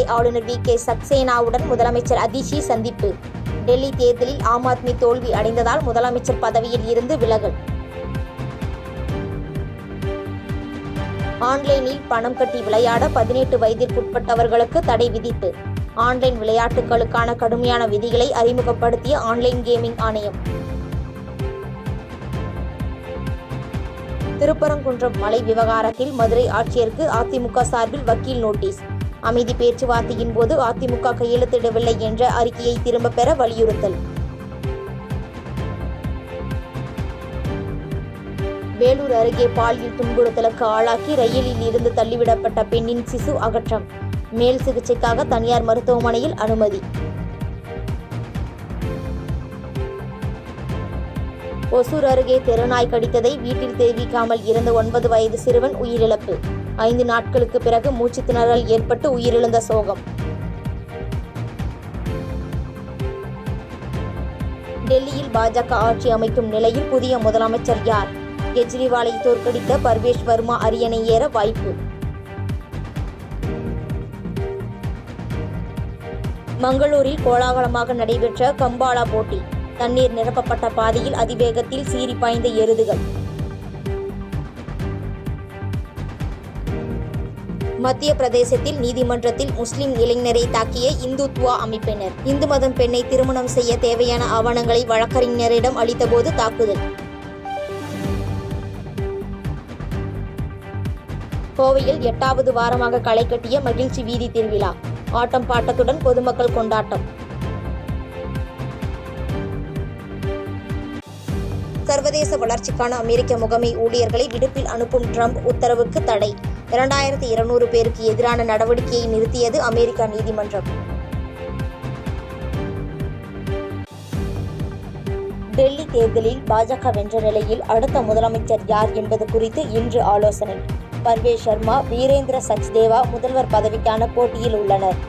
துணைநிலை ஆளுநர் VK சக்சேனாவுடன் முதலமைச்சர் அதிஷி சந்திப்பு. டெல்லி தேர்தலில் ஆம் ஆத்மி தோல்வி அடைந்ததால் முதலமைச்சர் பதவியில் இருந்து விலகல். ஆன்லைனில் பணம் கட்டி விளையாட 18 வயதிற்குட்பட்டவர்களுக்கு தடை விதிப்பு. ஆன்லைன் விளையாட்டுகளுக்கான கடுமையான விதிகளை அறிமுகப்படுத்திய ஆன்லைன் கேமிங் ஆணையம். திருப்பரங்குன்றம் மலை விவகாரத்தில் மதுரை ஆட்சியருக்கு அதிமுக சார்பில் வக்கீல் நோட்டீஸ். அமைதி பேச்சுவார்த்தையின் போது அதிமுக கையெழுத்திடவில்லை என்ற அறிக்கையை திரும்பப் பெற வலியுறுத்தல். வேலூர் அருகே பாலியல் துன்புறுத்தலுக்கு ஆளாக்கி ரயிலில் இருந்து தள்ளிவிடப்பட்ட பெண்ணின் சிசு அகற்றம். மேல் சிகிச்சைக்காக தனியார் மருத்துவமனையில் அனுமதி. ஒசூர் அருகே தெருநாய் கடித்ததை வீட்டில் தெரிவிக்காமல் இருந்த 9 வயது சிறுவன் உயிரிழப்பு. 5 நாட்களுக்கு பிறகு மூச்சு திணறல் ஏற்பட்டு உயிரிழந்த சோகம். டெல்லியில் பாஜக ஆட்சி அமைக்கும் நிலையில் புதிய முதலமைச்சர் யார்? கெஜ்ரிவாலை தோற்கடித்த பர்வேஷ் வர்மா அரியணை ஏற வாய்ப்பு. மங்களூரில் கோலாகலமாக நடைபெற்ற கம்பாலா போட்டி. தண்ணீர் நிரப்பப்பட்ட பாதையில் அதிவேகத்தில் சீறி பாய்ந்த எருதுகள். மத்திய பிரதேசத்தில் நீதிமன்றத்தில் முஸ்லிம் இளைஞரை தாக்கிய இந்துத்வா அமைப்பினர். இந்து மதம் பெண்ணை திருமணம் செய்ய தேவையான ஆவணங்களை வழக்கறிஞரிடம் அளித்தபோது தாக்குதல். கோவையில் 8வது வாரமாக களை கட்டிய மகிழ்ச்சி வீதி திருவிழா. ஆட்டம் பாட்டத்துடன் பொதுமக்கள் கொண்டாட்டம். சர்வதேச வளர்ச்சிக்கான அமெரிக்க முகமை ஊழியர்களை விடுப்பில் அனுப்பும் ட்ரம்ப் உத்தரவுக்கு தடை. 2200 பேருக்கு எதிரான நடவடிக்கையை நிறுத்தியது அமெரிக்க நீதிமன்றம். டெல்லி தேர்தலில் பாஜக வென்ற நிலையில் அடுத்த முதலமைச்சர் யார் என்பது குறித்து இன்று ஆலோசனை. பர்வேஷ் வர்மா, வீரேந்திர சச்தேவா முதல்வர் பதவிக்கான போட்டியில் உள்ளனர்.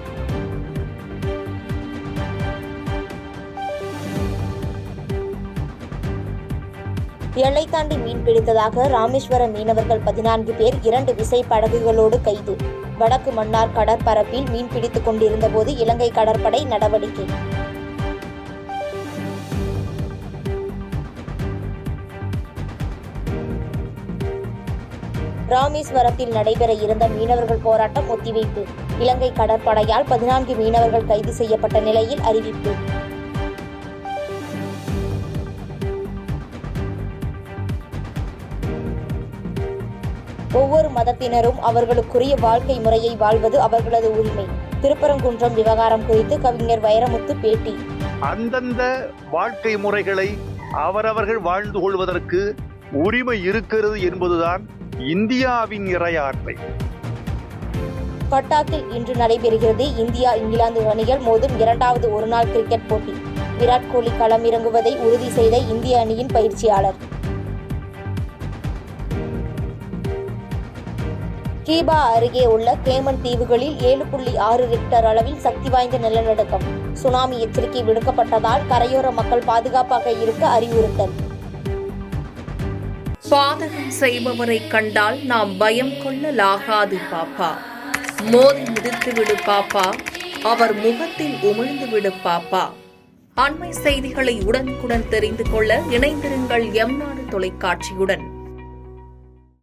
எல்லை தாண்டி மீன் பிடித்ததாக ராமேஸ்வர மீனவர்கள் 14 பேர் 2 விசைப்படகுகளோடு கைது. வடக்கு மன்னார் கடற்பரப்பில் மீன் பிடித்துக் கொண்டிருந்த போது இலங்கை கடற்படை நடவடிக்கை. ராமேஸ்வரத்தில் நடைபெற இருந்த மீனவர்கள் போராட்டம் ஒத்திவைப்பு. இலங்கை கடற்படையால் 14 மீனவர்கள் கைது செய்யப்பட்ட நிலையில் அறிவிப்பு. ஒவ்வொரு மதத்தினரும் அவர்களுக்குரிய வாழ்க்கை முறையை வாழ்வது அவர்களது உரிமை. திருப்பரங்குன்றம் விவகாரம் குறித்து கவிஞர் வைரமுத்து பேட்டி. அந்தந்த வாழ்க்கை முறைகளை அவரவர்கள் வாழ்ந்து கொள்வதற்கு உரிமை இருக்கிறது என்பதுதான் இந்தியாவின் இறையாண்மை. கட்டாக்கில் இன்று நடைபெறுகிறது இந்தியா இங்கிலாந்து அணிகள் மோதும் 2வது ஒருநாள் கிரிக்கெட் போட்டி. விராட் கோலி களம் இறங்குவதை உறுதி செய்த இந்திய அணியின் பயிற்சியாளர். கீபா அருகே உள்ள கேமன் தீவுகளில் 7.6 ரிக்டர் அளவில் சக்தி வாய்ந்த நிலநடுக்கம். சுனாமி எச்சரிக்கை விடுக்கப்பட்டதால் கரையோர மக்கள் பாதுகாப்பாக இருக்க அறிவுறுத்தல். பாதகம் செய்பவரை கண்டால் நாம் பயம் கொள்ளலாகாது பாப்பா. மோதி மிதித்து விடு பாப்பா, அவர் முகத்தில் உமிழ்ந்து விடு பாப்பா. அண்மை செய்திகளை உடனுக்குடன் தெரிந்து கொள்ள இணைந்திருங்கள் எம் நாடு தொலைக்காட்சியுடன்.